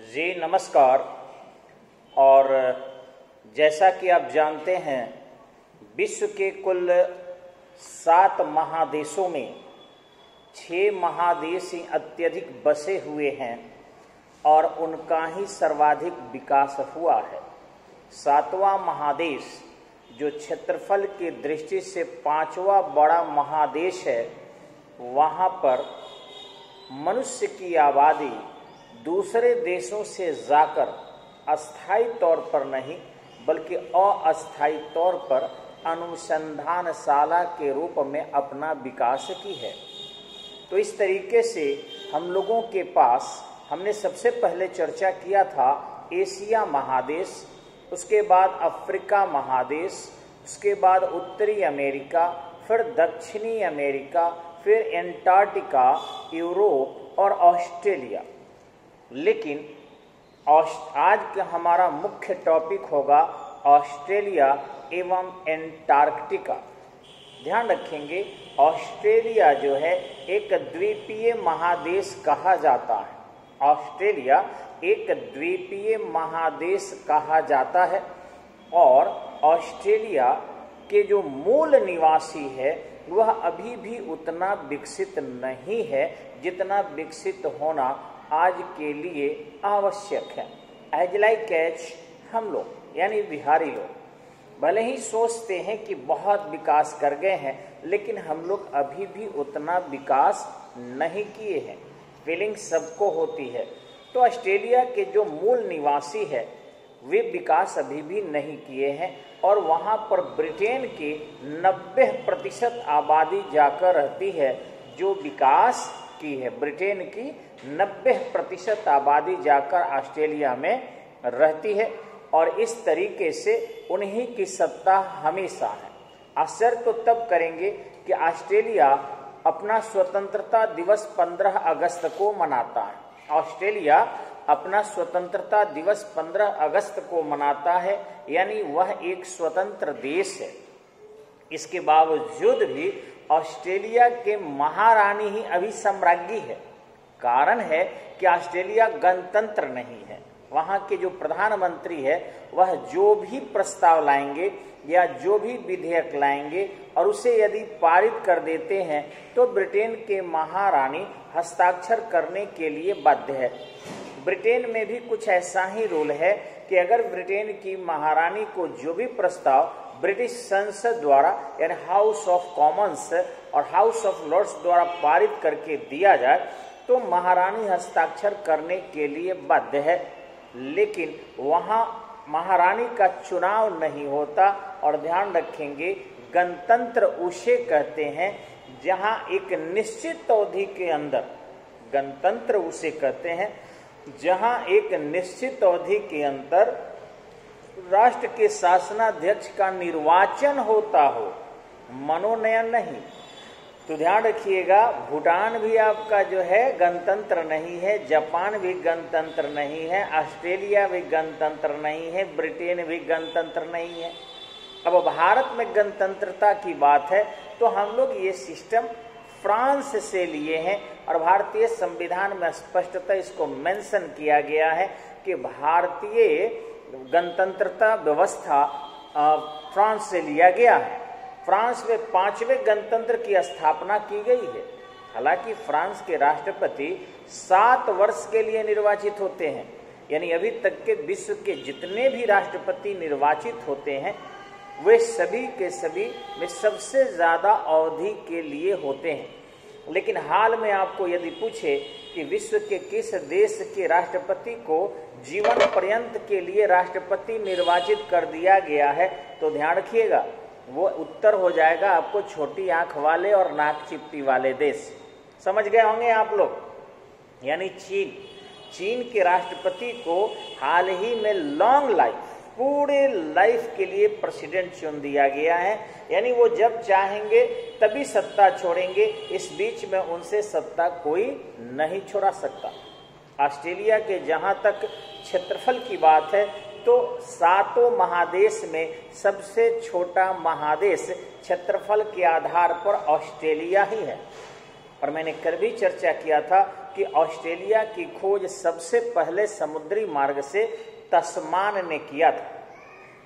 जी नमस्कार। और जैसा कि आप जानते हैं, विश्व के कुल 7 महादेशों में 6 महादेश ही अत्यधिक बसे हुए हैं और उनका ही सर्वाधिक विकास हुआ है। 7वां महादेश जो क्षेत्रफल की दृष्टि से 5वां बड़ा महादेश है, वहाँ पर मनुष्य की आबादी दूसरे देशों से जाकर अस्थायी तौर पर नहीं बल्कि अस्थायी तौर पर अनुसंधानशाला के रूप में अपना विकास की है। तो इस तरीके से हम लोगों के पास हमने सबसे पहले चर्चा किया था एशिया महादेश, उसके बाद अफ्रीका महादेश, उसके बाद उत्तरी अमेरिका, फिर दक्षिणी अमेरिका, फिर एंटार्क्टिका, यूरोप और ऑस्ट्रेलिया। लेकिन आज का हमारा मुख्य टॉपिक होगा ऑस्ट्रेलिया एवं एंटार्क्टिका। ध्यान रखेंगे, ऑस्ट्रेलिया जो है एक द्वीपीय महादेश कहा जाता है। ऑस्ट्रेलिया एक द्वीपीय महादेश कहा जाता है और ऑस्ट्रेलिया के जो मूल निवासी है वह अभी भी उतना विकसित नहीं है जितना विकसित होना आज के लिए आवश्यक है। एज लाइक एज हम लोग यानी बिहारी लोग भले ही सोचते हैं कि बहुत विकास कर गए हैं, लेकिन हम लोग अभी भी उतना विकास नहीं किए हैं। फीलिंग सबको होती है। तो ऑस्ट्रेलिया के जो मूल निवासी है वे विकास अभी भी नहीं किए हैं और वहाँ पर ब्रिटेन की 90% आबादी जाकर रहती है जो विकास की है। ब्रिटेन की 90% आबादी जाकर ऑस्ट्रेलिया में रहती है और इस तरीके से उन्हीं की सत्ता हमेशा है। आश्चर्य तो तब करेंगे कि ऑस्ट्रेलिया अपना स्वतंत्रता दिवस 15 अगस्त को मनाता है। ऑस्ट्रेलिया अपना स्वतंत्रता दिवस 15 अगस्त को मनाता है, यानी वह एक स्वतंत्र देश है। इसके बावजूद भी ऑस्ट्रेलिया के महारानी ही अभी सम्राज्ञी है। कारण है कि ऑस्ट्रेलिया गणतंत्र नहीं है। वहाँ के जो प्रधानमंत्री है वह जो भी प्रस्ताव लाएंगे या जो भी विधेयक लाएंगे और उसे यदि पारित कर देते हैं तो ब्रिटेन के महारानी हस्ताक्षर करने के लिए बाध्य है। ब्रिटेन में भी कुछ ऐसा ही रूल है कि अगर ब्रिटेन की महारानी को जो भी प्रस्ताव ब्रिटिश संसद द्वारा यानी हाउस ऑफ कॉमन्स और हाउस ऑफ लॉर्ड्स द्वारा पारित करके दिया जाए तो महारानी हस्ताक्षर करने के लिए बाध्य है। लेकिन वहाँ महारानी का चुनाव नहीं होता। और ध्यान रखेंगे, गणतंत्र उसे कहते हैं जहाँ एक निश्चित अवधि के अंदर, गणतंत्र उसे कहते हैं जहाँ एक निश्चित अवधि के अंदर राष्ट्र के शासनाध्यक्ष का निर्वाचन होता हो, मनोनयन नहीं। तो ध्यान रखिएगा, भूटान भी आपका जो है गणतंत्र नहीं है, जापान भी गणतंत्र नहीं है, ऑस्ट्रेलिया भी गणतंत्र नहीं है, ब्रिटेन भी गणतंत्र नहीं है। अब भारत में गणतंत्रता की बात है तो हम लोग ये सिस्टम फ्रांस से लिए हैं और भारतीय संविधान में स्पष्टतः इसको मेंशन किया गया है कि भारतीय गणतंत्रता व्यवस्था फ्रांस से लिया गया है। फ्रांस में 5वें गणतंत्र की स्थापना की गई है। हालांकि फ्रांस के राष्ट्रपति 7 वर्ष के लिए निर्वाचित होते हैं, यानी अभी तक के विश्व के जितने भी राष्ट्रपति निर्वाचित होते हैं वे सभी के सभी में सबसे ज्यादा अवधि के लिए होते हैं। लेकिन हाल में आपको यदि पूछे कि विश्व के किस देश के राष्ट्रपति को जीवन पर्यंत के लिए राष्ट्रपति निर्वाचित कर दिया गया है तो ध्यान रखिएगा वो उत्तर हो जाएगा आपको छोटी आंख वाले और नाक चिपटी वाले देश। समझ गए होंगे आप लोग, यानी चीन। चीन के राष्ट्रपति को हाल ही में लॉन्ग लाइफ, पूरे लाइफ के लिए प्रेसिडेंट चुन दिया गया है, यानी वो जब चाहेंगे तभी सत्ता छोड़ेंगे। इस बीच में उनसे सत्ता कोई नहीं छोड़ा सकता। ऑस्ट्रेलिया के जहां तक क्षेत्रफल की बात है तो 7 महादेश में सबसे छोटा महादेश क्षेत्रफल के आधार पर ऑस्ट्रेलिया ही है। और मैंने कल भी चर्चा किया था कि ऑस्ट्रेलिया की खोज सबसे पहले समुद्री मार्ग से तस्मान ने किया था,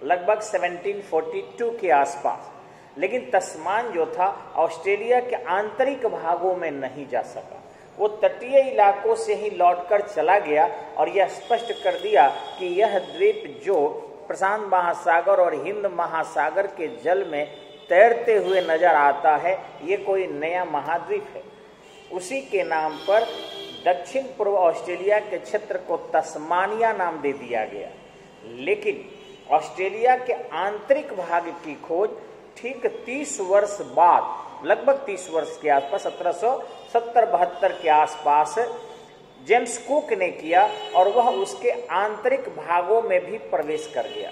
लगभग 1742 के आसपास। लेकिन तस्मान जो था ऑस्ट्रेलिया के आंतरिक भागों में नहीं जा सका, वो तटीय इलाकों से ही लौटकर चला गया और यह स्पष्ट कर दिया कि यह द्वीप जो प्रशांत महासागर और हिंद महासागर के जल में तैरते हुए नजर आता है, ये कोई नया महाद्वीप है। उसी के नाम पर दक्षिण पूर्व ऑस्ट्रेलिया के क्षेत्र को तस्मानिया नाम दे दिया गया। लेकिन ऑस्ट्रेलिया के आंतरिक भाग की खोज ठीक 30 वर्ष बाद, लगभग 30 वर्ष के आसपास 1770-72 के आसपास जेम्स कुक ने किया और वह उसके आंतरिक भागों में भी प्रवेश कर गया।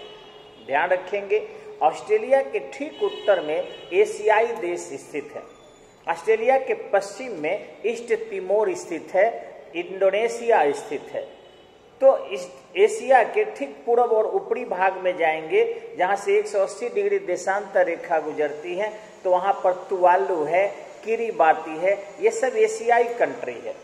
ध्यान रखेंगे, ऑस्ट्रेलिया के ठीक उत्तर में एशियाई देश स्थित है। ऑस्ट्रेलिया के पश्चिम में ईस्ट तिमोर स्थित है, इंडोनेशिया स्थित है। तो इस एशिया के ठीक पूर्व और ऊपरी भाग में जाएंगे, जहां से 180 डिग्री देशांतर रेखा गुजरती है, तो वहां पर तुवालू है, किरिबाती है, ये सब एशियाई कंट्री है।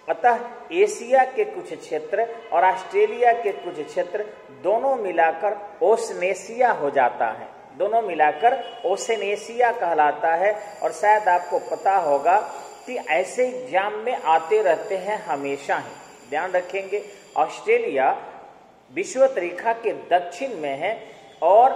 अतः एशिया के कुछ क्षेत्र और ऑस्ट्रेलिया के कुछ क्षेत्र दोनों मिलाकर ओशनेशिया हो जाता है, दोनों मिलाकर ओशनेशिया कहलाता है। और शायद आपको पता होगा कि ऐसे एग्जाम में आते रहते हैं हमेशा ही। ध्यान रखेंगे, ऑस्ट्रेलिया विषुवत रेखा के दक्षिण में है और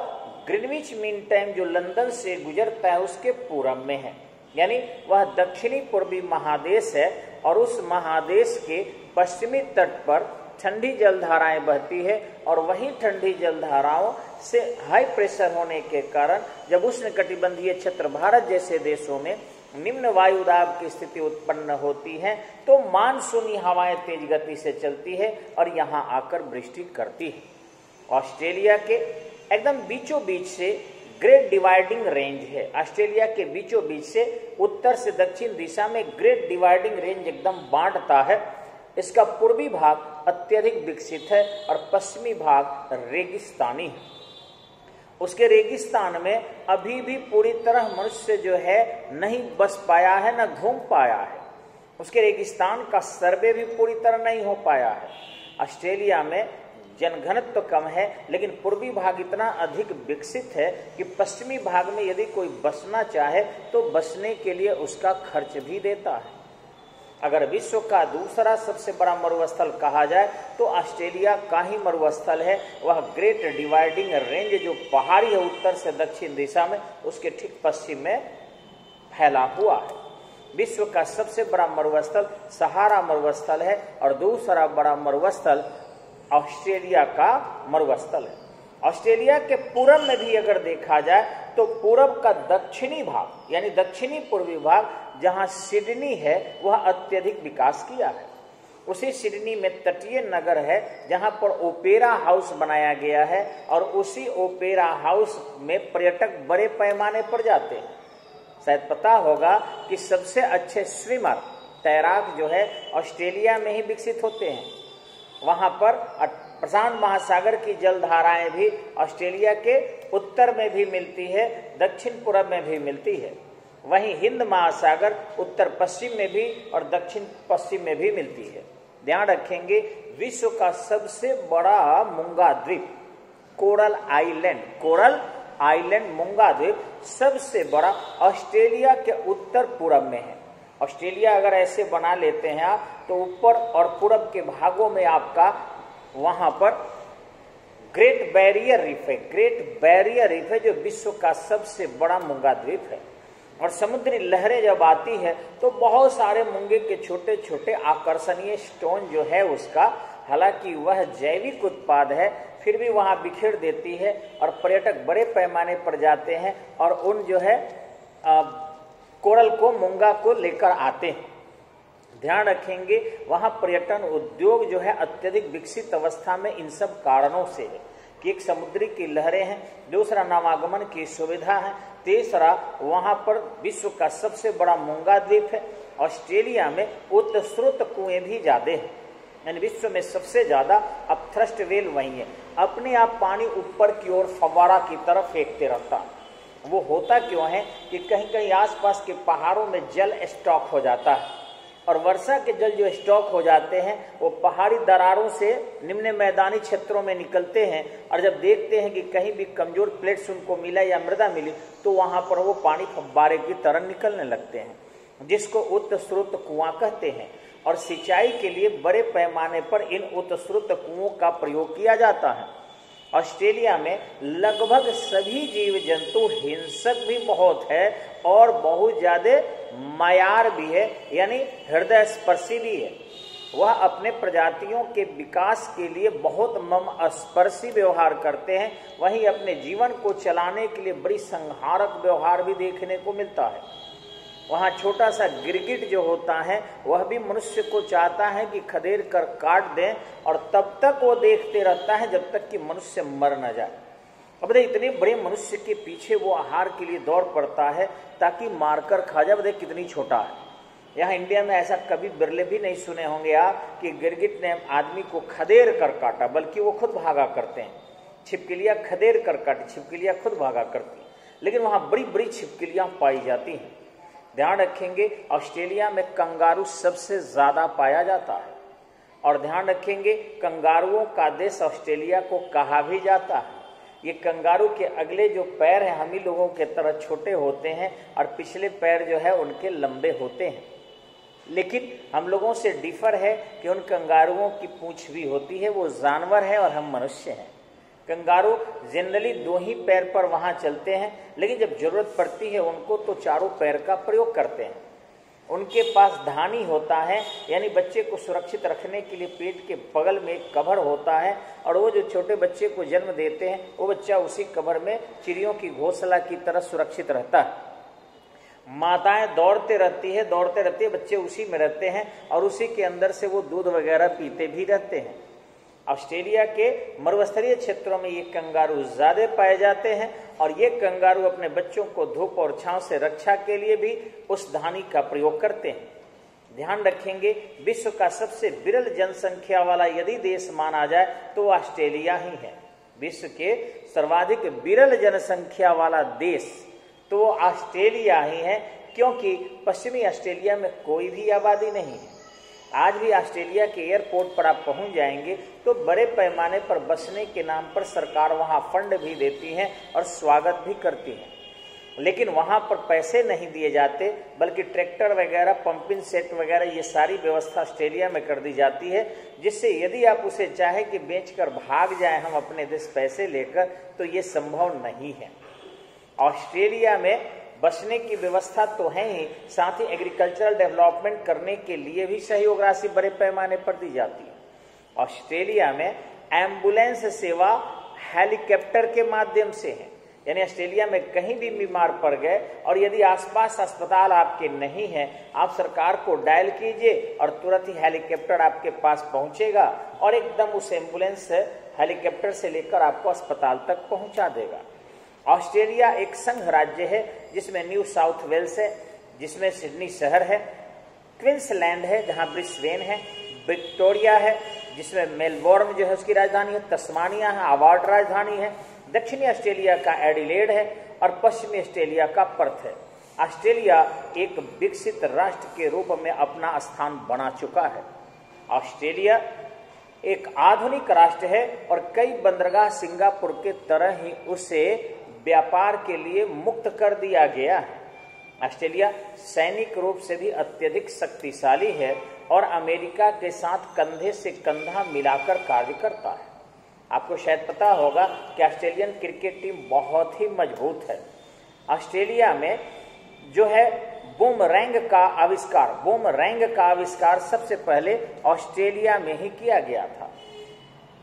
ग्रीनविच मीन टाइम जो लंदन से गुजरता है उसके पूरब में है, यानी वह दक्षिणी पूर्वी महादेश है। और उस महादेश के पश्चिमी तट पर ठंडी जलधाराएं बहती है और वही ठंडी जलधाराओं से हाई प्रेशर होने के कारण जब उष्णकटिबंधीय क्षेत्र भारत जैसे देशों में निम्न वायु दाब की स्थिति उत्पन्न होती है, तो मानसूनी हवाएं तेज गति से चलती है और यहाँ आकर वृष्टि करती है। ऑस्ट्रेलिया के एकदम बीचों बीच से ग्रेट डिवाइडिंग रेंज है। ऑस्ट्रेलिया के बीचों बीच से उत्तर से दक्षिण दिशा में ग्रेट डिवाइडिंग रेंज एकदम बांटता है। इसका पूर्वी भाग अत्यधिक विकसित है और पश्चिमी भाग रेगिस्तानी है। उसके रेगिस्तान में अभी भी पूरी तरह मनुष्य जो है नहीं बस पाया है, न घूम पाया है। उसके रेगिस्तान का सर्वे भी पूरी तरह नहीं हो पाया है। ऑस्ट्रेलिया में जनघनत्व तो कम है, लेकिन पूर्वी भाग इतना अधिक विकसित है कि पश्चिमी भाग में यदि कोई बसना चाहे तो बसने के लिए उसका खर्च भी देता है। अगर विश्व का दूसरा सबसे बड़ा मरुस्थल कहा जाए तो ऑस्ट्रेलिया का ही मरुस्थल है। वह ग्रेट डिवाइडिंग रेंज जो पहाड़ी है उत्तर से दक्षिण दिशा में, उसके ठीक पश्चिम में फैला हुआ है। विश्व का सबसे बड़ा मरुस्थल सहारा मरुस्थल है और दूसरा बड़ा मरुस्थल ऑस्ट्रेलिया का मरुस्थल है। ऑस्ट्रेलिया के पूरब में भी अगर देखा जाए तो पूरब का दक्षिणी भाग यानी दक्षिणी पूर्वी भाग जहां सिडनी है वह अत्यधिक विकास किया है। उसी सिडनी में तटीय नगर है जहां पर ओपेरा हाउस बनाया गया है और उसी ओपेरा हाउस में पर्यटक बड़े पैमाने पर जाते हैं। शायद पता होगा कि सबसे अच्छे स्विमर तैराक जो है ऑस्ट्रेलिया में ही विकसित होते हैं। वहां पर प्रशांत महासागर की जलधाराएं भी ऑस्ट्रेलिया के उत्तर में भी मिलती है, दक्षिण पूर्व में भी मिलती है। वहीं हिंद महासागर उत्तर पश्चिम में भी और दक्षिण पश्चिम में भी मिलती है। ध्यान रखेंगे, विश्व का सबसे बड़ा मूंगा द्वीप कोरल आइलैंड मूंगा द्वीप सबसे बड़ा ऑस्ट्रेलिया के उत्तर पूर्व में है। ऑस्ट्रेलिया अगर ऐसे बना लेते हैं आप तो ऊपर और पूरब के भागों में आपका वहां पर ग्रेट बैरियर रीफ है जो विश्व का सबसे बड़ा मूंगा द्वीप है। और समुद्री लहरें जब आती है तो बहुत सारे मूंगे के छोटे छोटे आकर्षणीय स्टोन जो है उसका, हालांकि वह जैविक उत्पाद है, फिर भी वहां बिखेर देती है और पर्यटक बड़े पैमाने पर जाते हैं और उन जो है कोरल को मूंगा को लेकर आते हैं। ध्यान रखेंगे, वहां पर्यटन उद्योग जो है अत्यधिक विकसित अवस्था में इन सब कारणों से है कि एक समुद्री की लहरें हैं, दूसरा नवागमन की सुविधा है, तीसरा वहां पर विश्व का सबसे बड़ा मूंगा द्वीप है। ऑस्ट्रेलिया में उत्स्रोत कुएं भी ज्यादा हैं, यानी विश्व में सबसे ज्यादा अब थ्रस्ट वेल वही है, अपने आप पानी ऊपर की ओर फव्वारा की तरफ फेंकते रहता है। वो होता क्यों है कि कहीं कहीं आसपास के पहाड़ों में जल स्टॉक हो जाता है और वर्षा के जल जो स्टॉक हो जाते हैं वो पहाड़ी दरारों से निम्न मैदानी क्षेत्रों में निकलते हैं, और जब देखते हैं कि कहीं भी कमजोर प्लेट्स उनको मिला या मृदा मिली तो वहां पर वो पानी फव्वारे की तरह निकलने लगते हैं, जिसको उत्स्रोत कुआं कहते हैं। और सिंचाई के लिए बड़े पैमाने पर इन उत्स्रोत कुओं का प्रयोग किया जाता है। ऑस्ट्रेलिया में लगभग सभी जीव जंतु हिंसक भी बहुत है और बहुत ज्यादा मायार भी है, यानी हृदय स्पर्शी भी है। वह अपने प्रजातियों के विकास के लिए बहुत मर्मस्पर्शी व्यवहार करते हैं, वहीं अपने जीवन को चलाने के लिए बड़ी संहारक व्यवहार भी देखने को मिलता है। वहाँ छोटा सा गिरगिट जो होता है वह भी मनुष्य को चाहता है कि खदेड़ कर काट दें, और तब तक वो देखते रहता है जब तक कि मनुष्य मर न जाए। अब देखिए इतने बड़े मनुष्य के पीछे वो आहार के लिए दौड़ पड़ता है ताकि मारकर खा जाए। देखिए कितनी छोटा है। यहाँ इंडिया में ऐसा कभी बिरले भी नहीं सुने होंगे आप कि गिरगिट ने आदमी को खदेड़ कर काटा, बल्कि वो खुद भागा करते हैं। छिपकलियाँ खदेड़ कर काटी, छिपकलियाँ खुद भागा करती हैं, लेकिन वहाँ बड़ी बड़ी छिपकलियाँ पाई जाती हैं। ध्यान रखेंगे ऑस्ट्रेलिया में कंगारू सबसे ज्यादा पाया जाता है, और ध्यान रखेंगे कंगारुओं का देश ऑस्ट्रेलिया को कहा भी जाता है। ये कंगारू के अगले जो पैर हैं हम ही लोगों के तरह छोटे होते हैं, और पिछले पैर जो है उनके लंबे होते हैं, लेकिन हम लोगों से डिफर है कि उन कंगारुओं की पूंछ भी होती है। वो जानवर है और हम मनुष्य हैं। कंगारू जनरली 2 ही पैर पर वहां चलते हैं, लेकिन जब जरूरत पड़ती है उनको तो चारों पैर का प्रयोग करते हैं। उनके पास धानी होता है, यानी बच्चे को सुरक्षित रखने के लिए पेट के बगल में एक कवर होता है, और वो जो छोटे बच्चे को जन्म देते हैं वो बच्चा उसी कवर में चिड़ियों की घोंसला की तरह सुरक्षित रहता है। माताएं दौड़ते रहती है, बच्चे उसी में रहते हैं, और उसी के अंदर से वो दूध वगैरह पीते भी रहते हैं। ऑस्ट्रेलिया के मरुस्थलीय क्षेत्रों में ये कंगारू ज्यादा पाए जाते हैं, और ये कंगारू अपने बच्चों को धूप और छांव से रक्षा के लिए भी उस धानी का प्रयोग करते हैं। ध्यान रखेंगे विश्व का सबसे विरल जनसंख्या वाला यदि देश माना जाए तो ऑस्ट्रेलिया ही है। विश्व के सर्वाधिक विरल जनसंख्या वाला देश तो ऑस्ट्रेलिया ही है, क्योंकि पश्चिमी ऑस्ट्रेलिया में कोई भी आबादी नहीं है। आज भी ऑस्ट्रेलिया के एयरपोर्ट पर आप पहुंच जाएंगे तो बड़े पैमाने पर बसने के नाम पर सरकार वहां फंड भी देती है और स्वागत भी करती है, लेकिन वहां पर पैसे नहीं दिए जाते, बल्कि ट्रैक्टर वगैरह, पंपिंग सेट वगैरह ये सारी व्यवस्था ऑस्ट्रेलिया में कर दी जाती है, जिससे यदि आप उसे चाहे कि बेचकर भाग जाए हम अपने देश पैसे लेकर, तो ये संभव नहीं है। ऑस्ट्रेलिया में बसने की व्यवस्था तो है ही, साथ ही एग्रीकल्चरल डेवलपमेंट करने के लिए भी सहयोग राशि बड़े पैमाने पर दी जाती है। ऑस्ट्रेलिया में एम्बुलेंस सेवा हेलीकॉप्टर के माध्यम से है, यानी ऑस्ट्रेलिया में कहीं भी बीमार पड़ गए और यदि आसपास अस्पताल आपके नहीं है, आप सरकार को डायल कीजिए और तुरंत ही हेलीकॉप्टर आपके पास पहुंचेगा और एकदम उस एम्बुलेंस हेलीकॉप्टर से लेकर आपको अस्पताल तक पहुंचा देगा। ऑस्ट्रेलिया एक संघ राज्य है जिसमें न्यू साउथ वेल्स है, जिसमें सिडनी शहर है, क्वींसलैंड है जहां ब्रिस्बेन है, विक्टोरिया है जिसमें मेलबोर्न जो है उसकी राजधानी है, तस्मानिया है, अवार्ड राजधानी है, दक्षिणी ऑस्ट्रेलिया का एडिलेड है और पश्चिमी ऑस्ट्रेलिया का पर्थ है। ऑस्ट्रेलिया एक विकसित राष्ट्र के रूप में अपना स्थान बना चुका है। ऑस्ट्रेलिया एक आधुनिक राष्ट्र है और कई बंदरगाह सिंगापुर के तरह ही उसे व्यापार के लिए मुक्त कर दिया गया है। ऑस्ट्रेलिया सैनिक रूप से भी अत्यधिक शक्तिशाली है और अमेरिका के साथ कंधे से कंधा मिलाकर कार्य करता है। आपको शायद पता होगा कि ऑस्ट्रेलियन क्रिकेट टीम बहुत ही मजबूत है। ऑस्ट्रेलिया में जो है बूमरैंग का आविष्कार सबसे पहले ऑस्ट्रेलिया में ही किया गया था।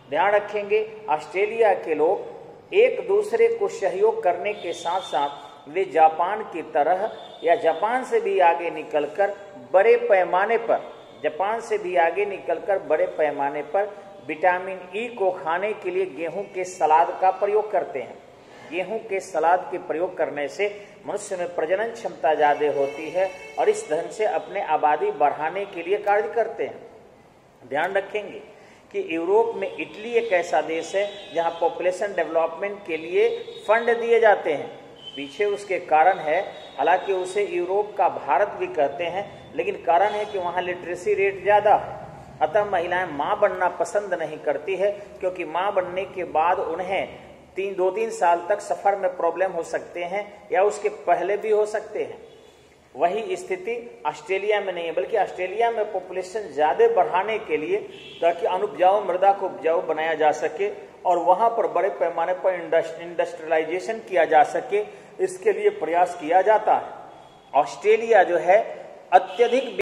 ध्यान रखेंगे ऑस्ट्रेलिया के लोग एक दूसरे को सहयोग करने के साथ साथ वे जापान की तरह या जापान से भी आगे निकलकर बड़े पैमाने पर विटामिन ई को खाने के लिए गेहूं के सलाद का प्रयोग करते हैं। गेहूं के सलाद के प्रयोग करने से मनुष्य में प्रजनन क्षमता ज्यादा होती है और इस ढंग से अपने आबादी बढ़ाने के लिए कार्य करते हैं। ध्यान रखेंगे कि यूरोप में इटली एक ऐसा देश है जहां पॉपुलेशन डेवलपमेंट के लिए फंड दिए जाते हैं। पीछे उसके कारण है, हालांकि उसे यूरोप का भारत भी कहते हैं, लेकिन कारण है कि वहाँ लिटरेसी रेट ज़्यादा है। अतः महिलाएं माँ बनना पसंद नहीं करती है, क्योंकि माँ बनने के बाद उन्हें 2-3 साल तक सफ़र में प्रॉब्लम हो सकते हैं या उसके पहले भी हो सकते हैं। वही स्थिति ऑस्ट्रेलिया में नहीं है, बल्कि ऑस्ट्रेलिया में पॉपुलेशन ज़्यादा बढ़ाने के लिए, ताकि अनुपजाऊ मृदा को उपजाऊ बनाया जा सके और वहाँ पर बड़े पैमाने पर इंडस्ट्रियलाइजेशन किया जा सके, इसके लिए प्रयास किया जाता है। ऑस्ट्रेलिया जो है अत्यधिक